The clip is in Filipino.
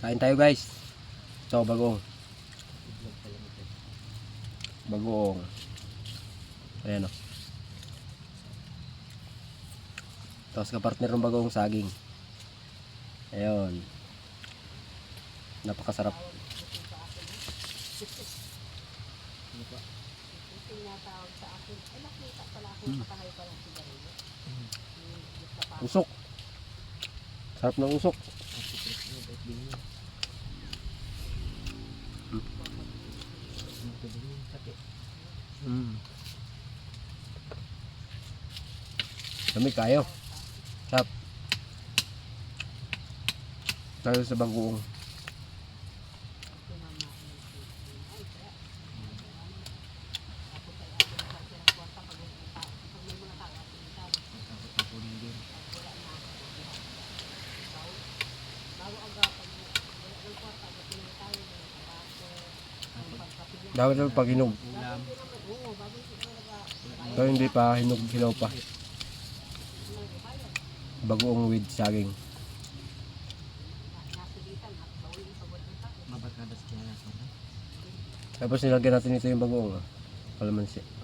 Kain tayo guys. So bagoong. Bagoong. Ayan o. Tapos kapartner ng bagoong saging. Ayun. Napakasarap. Usok. Sarap ng usok. Lamig kayo. Sarap. Tayo sa bagoong. Dapat daw pag hinog. Ito hindi pa hinog, hilaw pa. Bagoong with saging. Tapos nilagyan natin ito yung bagoong. Kalamansi.